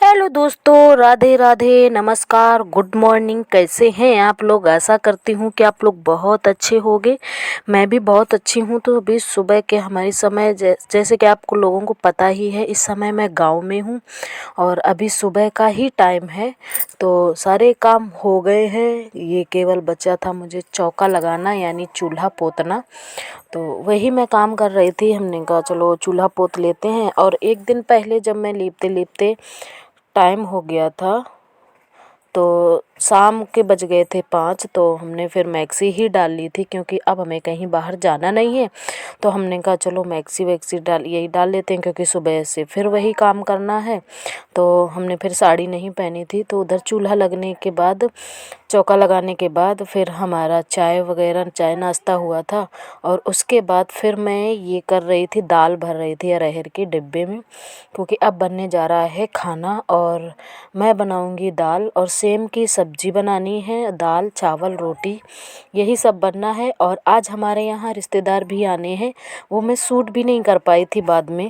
Hello दोस्तों, राधे राधे, नमस्कार, good morning. कैसे हैं आप लोग? आशा करती हूँ कि आप लोग बहुत अच्छे होंगे। मैं भी बहुत अच्छी हूँ। तो अभी सुबह के हमारे समय जैसे कि आपको लोगों को पता ही है, इस समय मैं गांव में हूँ और अभी सुबह का ही टाइम है। तो सारे काम हो गए हैं, ये केवल बचा था मुझे चौका लगाना यानी चूल्हा पोतना। तो वही मैं काम कर रही थी। हमने कहा चलो चूल्हा पोत लेते हैं। और एक दिन पहले जब मैं लीपते लीपते टाइम हो गया था, तो शाम के बज गए थे 5। तो हमने फिर मैक्सी ही डाल ली थी, क्योंकि अब हमें कहीं बाहर जाना नहीं है। तो हमने कहा चलो मैक्सी वैक्सी यही डाल लेते हैं, क्योंकि सुबह से फिर वही काम करना है। तो हमने फिर साड़ी नहीं पहनी थी। तो उधर चूल्हा लगने के बाद, चौका लगाने के बाद, फिर हमारा चाय नाश्ता हुआ था। और उसके बाद फिर मैं ये कर रही थी, दाल भर रही थी अरहर के डिब्बे में, क्योंकि अब बनने जा रहा है खाना। और मैं बनाऊंगी दाल और सेम की सब्जी बनानी है, दाल चावल रोटी यही सब बनना है। और आज हमारे यहाँ रिश्तेदार भी आने हैं। वो मैं शूट भी नहीं कर पाई थी, बाद में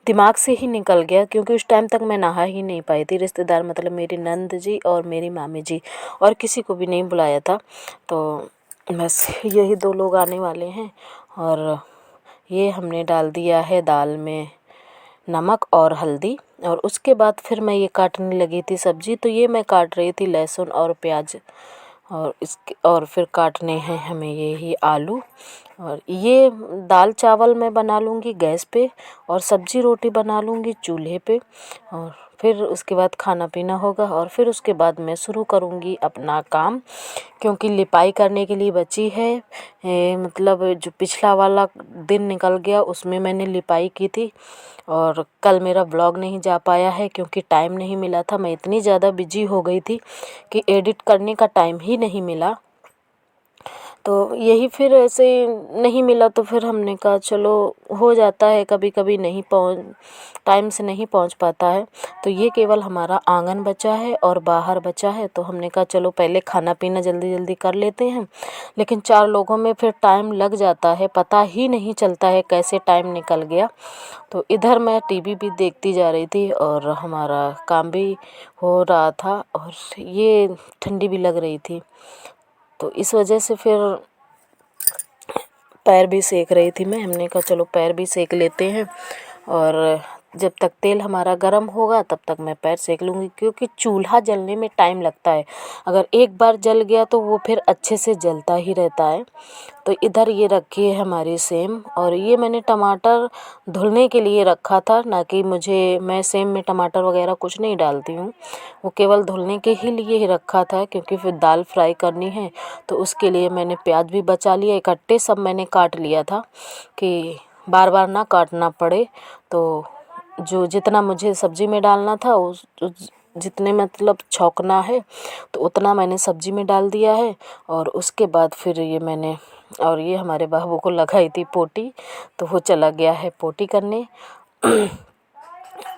दिमाग से ही निकल गया, क्योंकि उस टाइम तक मैं नहा ही नहीं पाई थी। रिश्तेदार मतलब मेरी नंद जी और मेरी मामी जी, और किसी को भी नहीं बुलाया था। तो बस यही 2 लोग आने वाले हैं। और ये हमने डाल दिया है दाल में नमक और हल्दी। और उसके बाद फिर मैं ये काटने लगी थी सब्ज़ी। तो ये मैं काट रही थी लहसुन और प्याज, और फिर काटने हैं हमें यही आलू। और ये दाल चावल मैं बना लूँगी गैस पे, और सब्जी रोटी बना लूँगी चूल्हे पे। और फिर उसके बाद खाना पीना होगा, और फिर उसके बाद मैं शुरू करूँगी अपना काम, क्योंकि लिपाई करने के लिए बची है। मतलब जो पिछला वाला दिन निकल गया उसमें मैंने लिपाई की थी। और कल मेरा ब्लॉग नहीं जा पाया है, क्योंकि टाइम नहीं मिला था। मैं इतनी ज़्यादा बिजी हो गई थी कि एडिट करने का टाइम ही नहीं मिला। तो यही फिर ऐसे नहीं मिला, तो फिर हमने कहा चलो हो जाता है, कभी कभी नहीं टाइम से नहीं पहुंच पाता है। तो ये केवल हमारा आंगन बचा है और बाहर बचा है। तो हमने कहा चलो पहले खाना पीना जल्दी जल्दी कर लेते हैं। लेकिन 4 लोगों में फिर टाइम लग जाता है, पता ही नहीं चलता है कैसे टाइम निकल गया। तो इधर मैं टीवी भी देखती जा रही थी और हमारा काम भी हो रहा था, और ये ठंडी भी लग रही थी। तो इस वजह से फिर पैर भी सेक रही थी मैं। हमने कहा चलो पैर भी सेक लेते हैं, और जब तक तेल हमारा गर्म होगा तब तक मैं पैर सेक लूँगी, क्योंकि चूल्हा जलने में टाइम लगता है। अगर एक बार जल गया तो वो फिर अच्छे से जलता ही रहता है। तो इधर ये रखी है हमारी सेम, और ये मैंने टमाटर धुलने के लिए रखा था, ना कि मैं सेम में टमाटर वगैरह कुछ नहीं डालती हूँ। वो केवल धुलने के ही लिए ही रखा था, क्योंकि फिर दाल फ्राई करनी है। तो उसके लिए मैंने प्याज भी बचा लिया, इकट्ठे सब मैंने काट लिया था कि बार बार ना काटना पड़े। तो जो जितना मुझे सब्ज़ी में डालना था, जितने मतलब छौंकना है, तो उतना मैंने सब्ज़ी में डाल दिया है। और उसके बाद फिर ये हमारे बाबू को लगाई थी पोटी, तो वो चला गया है पोटी करने।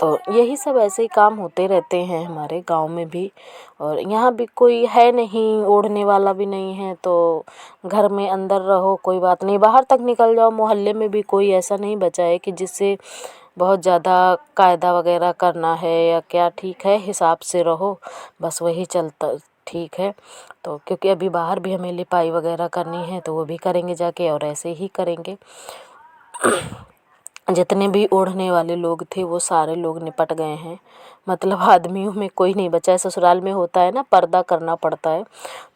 तो यही सब ऐसे ही काम होते रहते हैं हमारे गांव में भी। और यहाँ भी कोई है नहीं, ओढ़ने वाला भी नहीं है। तो घर में अंदर रहो, कोई बात नहीं, बाहर तक निकल जाओ। मोहल्ले में भी कोई ऐसा नहीं बचा है कि जिससे बहुत ज़्यादा कायदा वगैरह करना है या क्या। ठीक है, हिसाब से रहो, बस वही चलता ठीक है। तो क्योंकि अभी बाहर भी हमें लिपाई वगैरह करनी है, तो वो भी करेंगे जाके, और ऐसे ही करेंगे। जितने भी ओढ़ने वाले लोग थे वो सारे लोग निपट गए हैं। मतलब आदमियों में कोई नहीं बचा है। ससुराल में होता है ना, पर्दा करना पड़ता है,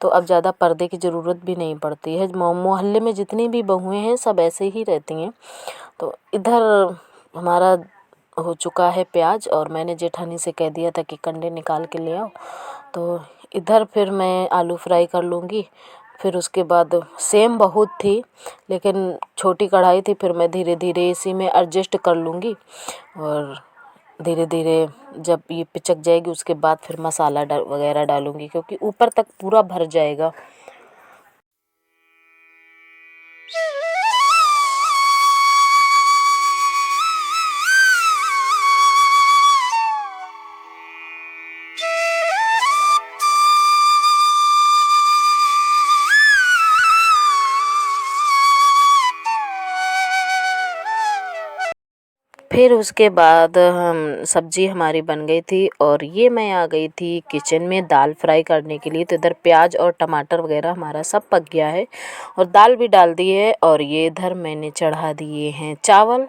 तो अब ज़्यादा पर्दे की ज़रूरत भी नहीं पड़ती है। मोहल्ले में जितनी भी बहुएं हैं सब ऐसे ही रहती हैं। तो इधर हमारा हो चुका है प्याज, और मैंने जेठानी से कह दिया था कि कंडे निकाल के ले आओ। तो इधर फिर मैं आलू फ्राई कर लूँगी। फिर उसके बाद सेम बहुत थी, लेकिन छोटी कढ़ाई थी, फिर मैं धीरे धीरे इसी में एडजस्ट कर लूँगी। और धीरे धीरे जब ये पिचक जाएगी उसके बाद फिर मसाला वगैरह डालूँगी, क्योंकि ऊपर तक पूरा भर जाएगा। फिर उसके बाद हम सब्ज़ी हमारी बन गई थी और ये मैं आ गई थी किचन में दाल फ्राई करने के लिए। तो इधर प्याज और टमाटर वगैरह हमारा सब पक गया है और दाल भी डाल दी है और ये इधर मैंने चढ़ा दिए हैं चावल।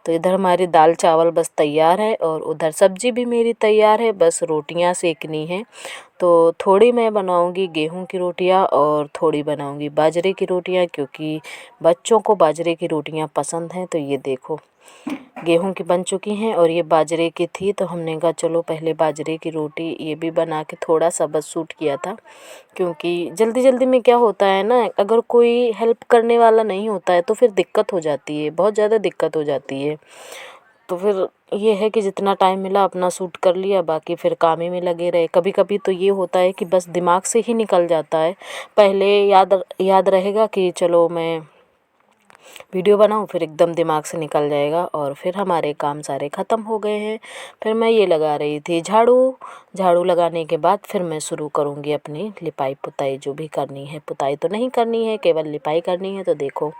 तो इधर हमारी दाल चावल बस तैयार है और उधर सब्ज़ी भी मेरी तैयार है, बस रोटियां सेकनी है। तो थोड़ी मैं बनाऊंगी गेहूं की रोटियां और थोड़ी बनाऊंगी बाजरे की रोटियां, क्योंकि बच्चों को बाजरे की रोटियां पसंद हैं। तो ये देखो गेहूं की बन चुकी हैं और ये बाजरे की थी, तो हमने कहा चलो पहले बाजरे की रोटी ये भी बना के थोड़ा सा बस सूट किया था। क्योंकि जल्दी जल्दी में क्या होता है ना, अगर कोई हेल्प करने वाला नहीं होता है तो फिर दिक्कत हो जाती है, बहुत ज़्यादा दिक्कत हो जाती है। तो फिर ये है कि जितना टाइम मिला अपना सूट कर लिया, बाकी फिर काम ही में लगे रहे। कभी कभी तो ये होता है कि बस दिमाग से ही निकल जाता है, पहले याद रहेगा कि चलो मैं वीडियो बनाऊं, फिर एकदम दिमाग से निकल जाएगा और फिर हमारे काम सारे ख़त्म हो गए हैं। फिर मैं ये लगा रही थी झाड़ू। झाड़ू लगाने के बाद फिर मैं शुरू करूँगी अपनी लिपाई पुताई, जो भी करनी है। पुताई तो नहीं करनी है, केवल लिपाई करनी है। तो देखो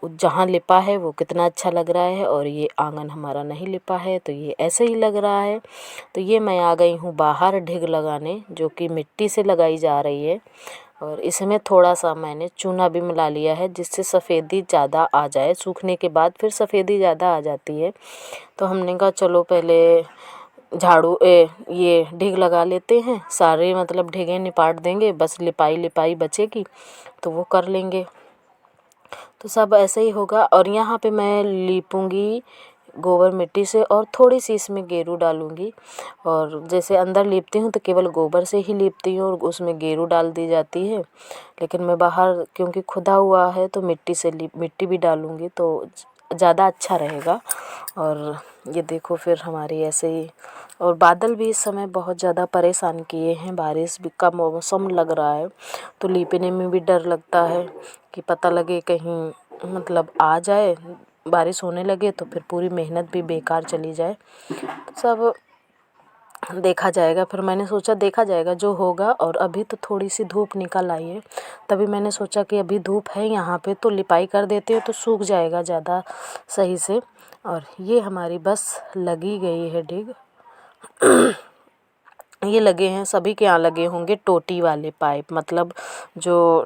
जहाँ लिपा है वो कितना अच्छा लग रहा है और ये आंगन हमारा नहीं लिपा है तो ये ऐसे ही लग रहा है। तो ये मैं आ गई हूँ बाहर ढिग लगाने, जो कि मिट्टी से लगाई जा रही है और इसमें थोड़ा सा मैंने चूना भी मिला लिया है, जिससे सफ़ेदी ज़्यादा आ जाए। सूखने के बाद फिर सफ़ेदी ज़्यादा आ जाती है। तो हमने कहा चलो पहले ये ढिग लगा लेते हैं, सारे मतलब ढिगे निपाट देंगे, बस लिपाई लिपाई बचेगी तो वो कर लेंगे। तो सब ऐसे ही होगा। और यहाँ पे मैं लीपूंगी गोबर मिट्टी से और थोड़ी सी इसमें गेरू डालूंगी। और जैसे अंदर लीपती हूँ तो केवल गोबर से ही लीपती हूँ और उसमें गेरू डाल दी जाती है, लेकिन मैं बाहर क्योंकि खुदा हुआ है तो मिट्टी भी डालूंगी तो ज़्यादा अच्छा रहेगा। और ये देखो फिर हमारी ऐसे ही। और बादल भी इस समय बहुत ज़्यादा परेशान किए हैं, बारिश भी का मौसम लग रहा है तो लीपने में भी डर लगता है कि पता लगे कहीं मतलब आ जाए, बारिश होने लगे तो फिर पूरी मेहनत भी बेकार चली जाए। सब देखा जाएगा। फिर मैंने सोचा देखा जाएगा जो होगा। और अभी तो थोड़ी सी धूप निकल आई है, तभी मैंने सोचा कि अभी धूप है यहाँ पे तो लिपाई कर देते हैं तो सूख जाएगा ज़्यादा सही से। और ये हमारी बस लगी गई है डिग। ये लगे हैं, सभी के यहाँ लगे होंगे टोटी वाले पाइप, मतलब जो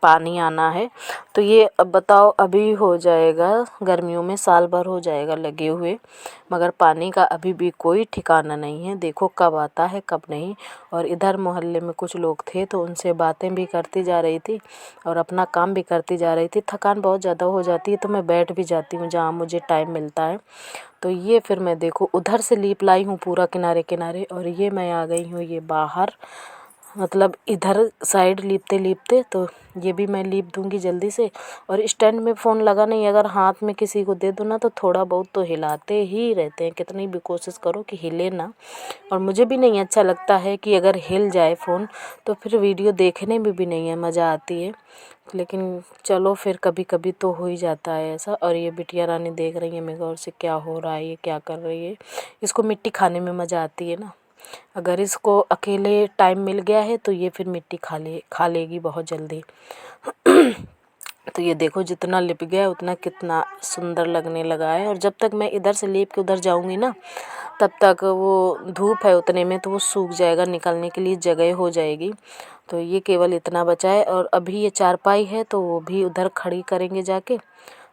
पानी आना है। तो ये अब बताओ अभी हो जाएगा गर्मियों में, साल भर हो जाएगा लगे हुए, मगर पानी का अभी भी कोई ठिकाना नहीं है। देखो कब आता है कब नहीं। और इधर मोहल्ले में कुछ लोग थे तो उनसे बातें भी करती जा रही थी और अपना काम भी करती जा रही थी। थकान बहुत ज़्यादा हो जाती है तो मैं बैठ भी जाती हूँ जहाँ मुझे टाइम मिलता है। तो ये फिर मैं देखो उधर से लीप लाई हूँ पूरा किनारे किनारे, और ये मैं आ गई हूँ ये बाहर, मतलब इधर साइड लीपते लीपते। तो ये भी मैं लीप दूँगी जल्दी से। और स्टैंड में फ़ोन लगा नहीं, अगर हाथ में किसी को दे दो ना तो थोड़ा बहुत तो हिलाते ही रहते हैं, कितनी भी कोशिश करो कि हिले ना। और मुझे भी नहीं अच्छा लगता है कि अगर हिल जाए फ़ोन तो फिर वीडियो देखने में भी नहीं है मज़ा आती है। लेकिन चलो फिर कभी कभी तो हो ही जाता है ऐसा। और ये बिटिया रानी देख रही है मेरे गौर से क्या हो रहा है, ये क्या कर रही है। इसको मिट्टी खाने में मज़ा आती है ना, अगर इसको अकेले टाइम मिल गया है तो ये फिर मिट्टी खा लेगी बहुत जल्दी। तो ये देखो जितना लिप गया है उतना कितना सुंदर लगने लगा है। और जब तक मैं इधर से लेप के उधर जाऊंगी ना तब तक वो धूप है उतने में तो वो सूख जाएगा, निकलने के लिए जगह हो जाएगी। तो ये केवल इतना बचा है। और अभी ये चारपाई है तो वो भी उधर खड़ी करेंगे जाके।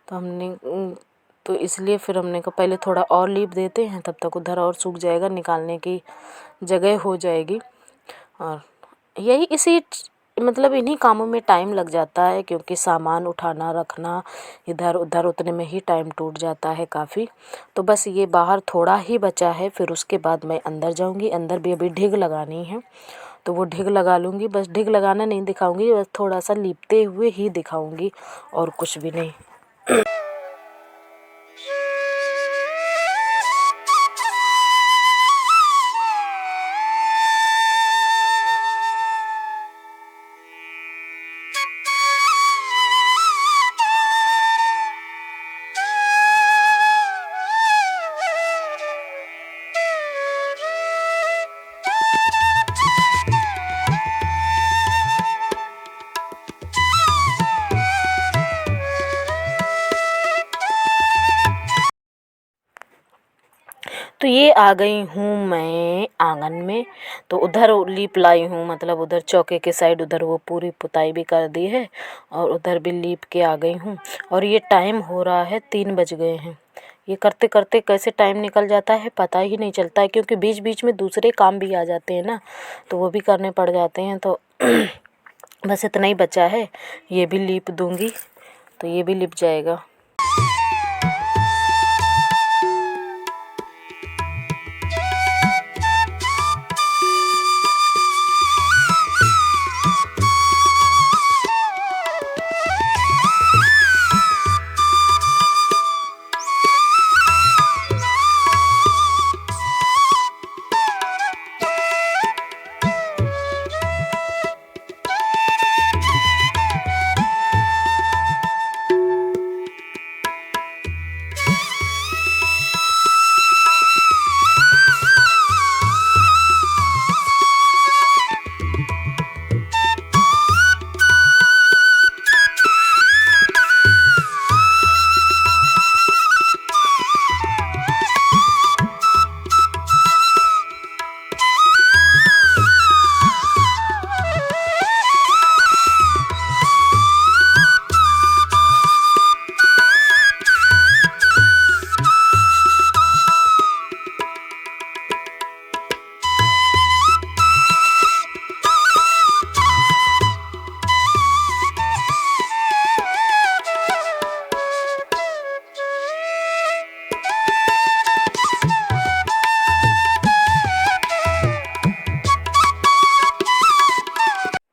तो तो इसलिए फिर हमने कहा पहले थोड़ा और लीप देते हैं, तब तक उधर और सूख जाएगा, निकालने की जगह हो जाएगी। और यही मतलब इन्हीं कामों में टाइम लग जाता है, क्योंकि सामान उठाना रखना इधर उधर उतने में ही टाइम टूट जाता है काफ़ी। तो बस ये बाहर थोड़ा ही बचा है, फिर उसके बाद मैं अंदर जाऊंगी। अंदर भी अभी ढिग लगानी है तो वो ढिग लगा लूँगी। बस ढिग लगाना नहीं दिखाऊंगी, बस थोड़ा सा लीपते हुए ही दिखाऊंगी और कुछ भी नहीं। तो ये आ गई हूँ मैं आंगन में। तो उधर लीप लाई हूँ, मतलब उधर चौके के साइड उधर वो पूरी पुताई भी कर दी है और उधर भी लीप के आ गई हूँ। और ये टाइम हो रहा है 3 बज गए हैं। ये करते करते कैसे टाइम निकल जाता है पता ही नहीं चलता है, क्योंकि बीच बीच में दूसरे काम भी आ जाते हैं ना, तो वो भी करने पड़ जाते हैं। तो बस इतना ही बचा है, ये भी लीप दूँगी तो ये भी लिप जाएगा।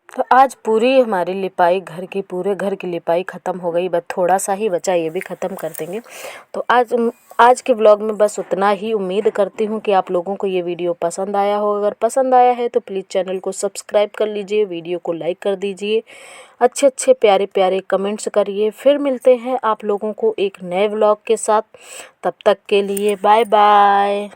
तो आज पूरी हमारी लिपाई घर की, पूरे घर की लिपाई ख़त्म हो गई, बस थोड़ा सा ही बचा, ये भी ख़त्म कर देंगे। तो आज के व्लॉग में बस उतना ही। उम्मीद करती हूँ कि आप लोगों को ये वीडियो पसंद आया हो। अगर पसंद आया है तो प्लीज़ चैनल को सब्सक्राइब कर लीजिए, वीडियो को लाइक कर दीजिए, अच्छे अच्छे प्यारे प्यारे कमेंट्स करिए। फिर मिलते हैं आप लोगों को एक नए व्लॉग के साथ। तब तक के लिए बाय बाय।